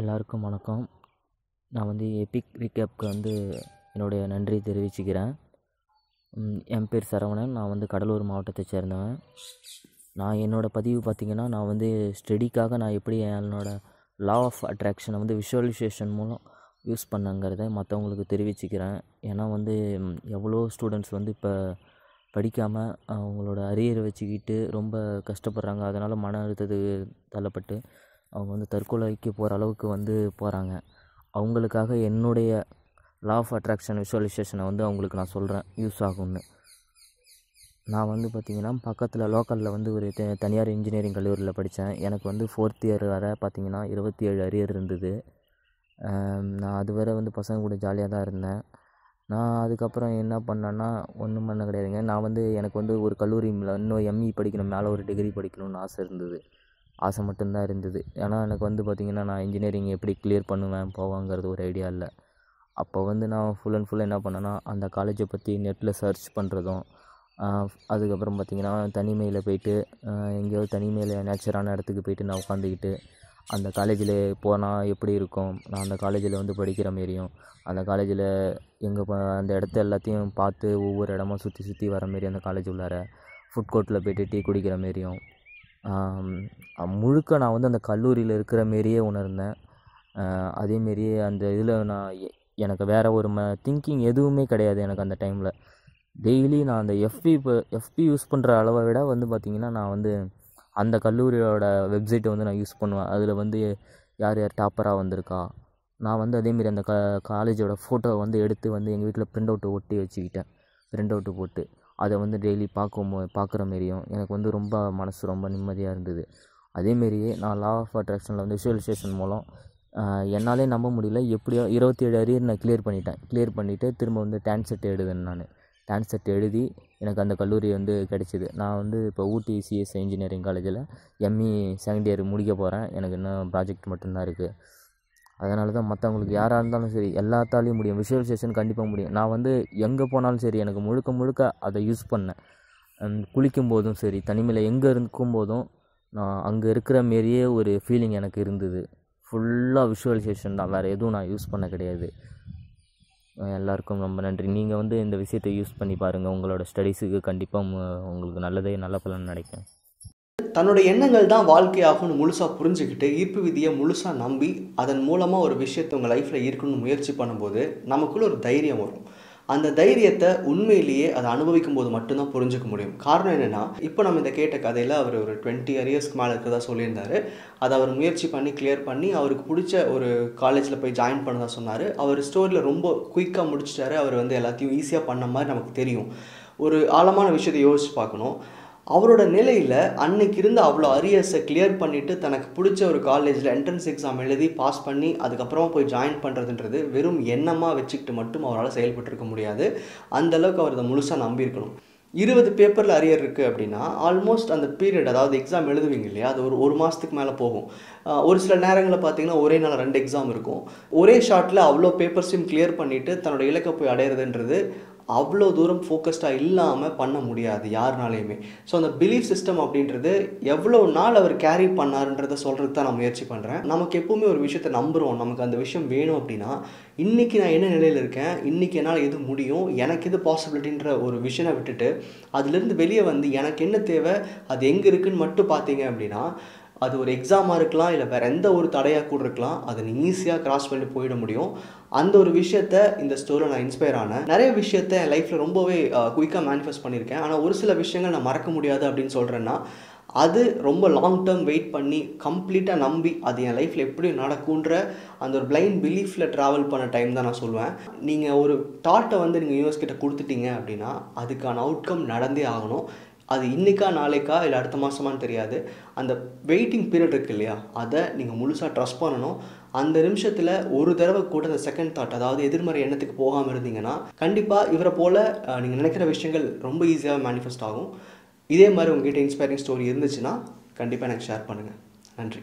எல்லாருக்கும் வணக்கம். நான் எபிக் ரீகேப்க்கு என்னுடைய நன்றி தெரிவிச்சுக்கிறேன். என் பேர் சரவணன். நான் கடலூர் மாவட்டத்தை சேர்ந்தவன். நான் என்னோடய பதிவு பார்த்திங்கன்னா, நான் ஸ்டடிக்காக நான் எப்படி என்னோடய லா ஆஃப் அட்ராக்ஷனை விஷுவலைசேஷன் மூலம் யூஸ் பண்ணங்கிறத மற்றவங்களுக்கு தெரிவிச்சுக்கிறேன். ஏன்னா எவ்வளோ ஸ்டூடெண்ட்ஸ் இப்போ படிக்காமல் அவங்களோட அரியரை வச்சுக்கிட்டு ரொம்ப கஷ்டப்படுறாங்க. அதனால் மன அழுத்தத்துக்கு தள்ளப்பட்டு அவங்க தற்கொலைக்கு போகிற அளவுக்கு போகிறாங்க. அவங்களுக்காக என்னுடைய லா ஆஃப் அட்ராக்ஷன் விஷுவலைசேஷனை அவங்களுக்கு நான் சொல்கிறேன், யூஸ் ஆகும்னு. நான் பார்த்திங்கன்னா பக்கத்தில் லோக்கலில் ஒரு தனியார் இன்ஜினியரிங் கல்லூரியில் படித்தேன். எனக்கு 4th இயர் வரை பார்த்திங்கன்னா 27 அரியர் இருந்தது. நான் அது வரை பசங்க கூட ஜாலியாக தான் இருந்தேன். நான் அதுக்கப்புறம் என்ன பண்ணேன்னா, ஒன்றும் பண்ண கிடையாதுங்க. நான் எனக்கு ஒரு கல்லூரியில் இன்னும் எம்இ படிக்கணும், மேலே ஒரு டிகிரி படிக்கணும்னு ஆசை மட்டும்தான் இருந்தது. ஏன்னா எனக்கு பார்த்திங்கன்னா, நான் இன்ஜினியரிங் எப்படி கிளியர் பண்ணுவேன் போவேங்கிறது ஒரு ஐடியா இல்லை. அப்போ நான் ஃபுல் அண்ட் ஃபுல் என்ன பண்ணேன்னா, அந்த காலேஜை பற்றி நெட்டில் சர்ச் பண்ணுறதும், அதுக்கப்புறம் பார்த்திங்கன்னா தனிமையில் போயிட்டு எங்கேயாவது தனிமையில் நேச்சரான இடத்துக்கு போயிட்டு நான் உட்காந்துக்கிட்டு அந்த காலேஜில் போனால் எப்படி இருக்கும், நான் அந்த காலேஜில் படிக்கிற மாரியும், அந்த காலேஜில் அந்த இடத்த எல்லாத்தையும் பார்த்து ஒவ்வொரு இடமா சுற்றி சுற்றி வர மாரி அந்த காலேஜ் உள்ளார ஃபுட் கோர்ட்டில் போய்ட்டு டீ குடிக்கிற மாரியும் முழுக்க நான் அந்த கல்லூரியில் இருக்கிற மாரியே உணர்ந்தேன். அதேமாரியே அந்த இதில் நான் எனக்கு வேறு ஒரு திங்கிங் எதுவுமே கிடையாது. எனக்கு அந்த டைமில் டெய்லி நான் அந்த எஃபி யூஸ் பண்ணுற அளவை விட பார்த்திங்கன்னா, நான் அந்த கல்லூரியோட வெப்சைட்டை நான் யூஸ் பண்ணுவேன். அதில் யார் யார் டாப்பராக வந்திருக்கா, நான் அதேமாரி அந்த காலேஜோட ஃபோட்டோவை எடுத்து எங்கள் வீட்டில் ப்ரிண்ட் அவுட்டு ஒட்டி வச்சுக்கிட்டேன். ப்ரிண்ட் அவுட்டு போட்டு அதை டெய்லி பார்க்குற மாரியும் எனக்கு ரொம்ப மனசு ரொம்ப நிம்மதியாக இருந்தது. அதேமாரியே நான் லா ஆஃப் அட்ராக்ஷனில் விஷுவலைசேஷன் மூலம் என்னாலே நம்ப முடியல, எப்படியோ 27 அரியர் நான் கிளியர் பண்ணிவிட்டு திரும்ப டான்செட் எழுதுனேன். நான் டான்செட் எழுதி எனக்கு அந்த கல்லூரி கிடச்சிது. நான் இப்போ ஊட்டி சிஎஸ் இன்ஜினியரிங் காலேஜில் எம்இ செகண்ட் இயர் முடிக்க போகிறேன். எனக்கு இன்னும் ப்ராஜெக்ட் மட்டும்தான் இருக்குது. அதனால தான் மற்றவங்களுக்கு யாராக இருந்தாலும் சரி, எல்லாத்தாலையும் முடியும். விஷுவலைசேஷன் கண்டிப்பாக முடியும். நான் எங்கே போனாலும் சரி, எனக்கு முழுக்க அதை யூஸ் பண்ணேன். குளிக்கும்போதும் சரி, தனிமையில் எங்கே இருக்கும்போதும் நான் அங்கே இருக்கிற மாரியே ஒரு ஃபீலிங் எனக்கு இருந்தது. ஃபுல்லாக விஷுவலைசேஷன் தான், வேறு எதுவும் நான் யூஸ் பண்ண கிடையாது. எல்லாருக்கும் ரொம்ப நன்றி. நீங்கள் இந்த விஷயத்தை யூஸ் பண்ணி பாருங்கள். உங்களோட ஸ்டடீஸுக்கு கண்டிப்பாக உங்களுக்கு நல்ல பலன் கிடைக்கும். தன்னோட எண்ணங்கள் தான் வாழ்க்கையாகும்னு முழுசாக புரிஞ்சுக்கிட்டு ஈர்ப்பு விதியை முழுசாக நம்பி அதன் மூலமாக ஒரு விஷயத்தை உங்கள் லைஃப்பில் ஈர்க்கணும்னு முயற்சி பண்ணும்போது நமக்குள்ளே ஒரு தைரியம் வரும். அந்த தைரியத்தை உண்மையிலேயே அதை அனுபவிக்கும் போது மட்டும்தான் புரிஞ்சுக்க முடியும். காரணம் என்னென்னா, இப்போ நம்ம இந்த கேட்ட கதையில் அவர் ஒரு 20 இயர்ஸ்க்கு மேலே இருக்கிறதா சொல்லியிருந்தார். அதை அவர் முயற்சி பண்ணி கிளியர் பண்ணி அவருக்கு பிடிச்ச ஒரு காலேஜில் போய் ஜாயின் பண்ணதா சொன்னார். அவர் ஸ்டோரியில் ரொம்ப குயிக்காக முடிச்சிட்டாரு. அவர் எல்லாத்தையும் ஈஸியாக பண்ண மாதிரி நமக்கு தெரியும். ஒரு ஆழமான விஷயத்தை யோசிச்சு பார்க்கணும். அவரோட நிலையில் அன்னைக்கு இருந்த அவ்வளோ அரியர்ஸை கிளியர் பண்ணிவிட்டு தனக்கு பிடிச்ச ஒரு காலேஜில் என்ட்ரன்ஸ் எக்ஸாம் எழுதி பாஸ் பண்ணி அதுக்கப்புறமா போய் ஜாயின் பண்ணுறதுன்றது வெறும் எண்ணமாக வச்சுக்கிட்டு மட்டும் அவரால் செயல்பட்டுருக்க முடியாது. அந்தளவுக்கு அவர் அதை முழுசாக நம்பியிருக்கணும். 20 பேப்பரில் அரியர் இருக்குது அப்படின்னா ஆல்மோஸ்ட் அந்த பீரியட், அதாவது எக்ஸாம் எழுதுவீங்க இல்லையா, அது ஒரு மாதத்துக்கு மேலே போகும். ஒரு சில நேரங்களில் பார்த்தீங்கன்னா ஒரே நாள் 2 எக்ஸாம் இருக்கும். ஒரே ஷாட்டில் அவ்வளோ பேப்பர்ஸையும் கிளியர் பண்ணிவிட்டு தன்னோட இலக்கை போய் அடையிறதுன்றது அவ்வளோ தூரம் ஃபோக்கஸ்டாக இல்லாமல் பண்ண முடியாது யாருனாலையுமே. ஸோ அந்த பிலீஃப் சிஸ்டம் அப்படின்றது எவ்வளோ நாள் அவர் கேரி பண்ணாருன்றதை சொல்கிறது தான் நான் முயற்சி பண்ணுறேன். நமக்கு எப்போவுமே ஒரு விஷயத்தை நம்புகிறோம், நமக்கு அந்த விஷயம் வேணும் அப்படின்னா, இன்றைக்கி நான் என்ன நிலையில் இருக்கேன், இன்றைக்கி என்னால் எது முடியும், எனக்கு எது பாசிபிலிட்டின்ற ஒரு விஷனை விட்டுட்டு அதுலேருந்து வெளியே எனக்கு என்ன தேவை, அது எங்கே இருக்குதுன்னு மட்டும் பார்த்தீங்க அப்படின்னா, அது ஒரு எக்ஸாமாக இருக்கலாம், இல்லை வேறு எந்த ஒரு தடையாக கூட இருக்கலாம், அதை நீ ஈஸியாக கிராஸ் பண்ணி போயிட முடியும். அந்த ஒரு விஷயத்த இந்த ஸ்டோரியில் நான் இன்ஸ்பயர் ஆனேன். நிறைய விஷயத்த என் லைஃப்பில் ரொம்பவே குயிக்காக மேனிஃபெஸ்ட் பண்ணியிருக்கேன். ஆனால் ஒரு சில விஷயங்கள் நான் மறக்க முடியாது அப்படின்னு சொல்கிறேன்னா, அது ரொம்ப லாங் டேர்ம் வெயிட் பண்ணி கம்ப்ளீட்டாக நம்பி அது என் லைஃப்பில் எப்படி நடக்குன்ற அந்த ஒரு பிளைண்ட் பிலீஃபில் ட்ராவல் பண்ண டைம் தான் நான் சொல்லுவேன். நீங்கள் ஒரு தாட்டை நீங்கள் யூனிவர்ஸ் கிட்ட கொடுத்துட்டீங்க அப்படின்னா அதுக்கான அவுட்கம் நடந்தே ஆகணும். அது இன்றைக்கா நாளைக்கா இல்லை அடுத்த மாதமானு தெரியாது. அந்த வெயிட்டிங் பீரியட் இருக்குது இல்லையா, அதை நீங்கள் முழுசாக ட்ரஸ்ட் பண்ணணும். அந்த நிமிஷத்தில் ஒரு தடவை கூட அந்த செகண்ட் தாட், அதாவது எதிர்மறை எண்ணத்துக்கு போகாமல் இருந்தீங்கன்னா கண்டிப்பாக இவரை போல் நீங்கள் நினைக்கிற விஷயங்கள் ரொம்ப ஈஸியாக மேனிஃபெஸ்ட் ஆகும். இதே மாதிரி உங்கள்கிட்ட இன்ஸ்பைரிங் ஸ்டோரி இருந்துச்சுன்னா கண்டிப்பாக எனக்கு ஷேர் பண்ணுங்கள். நன்றி.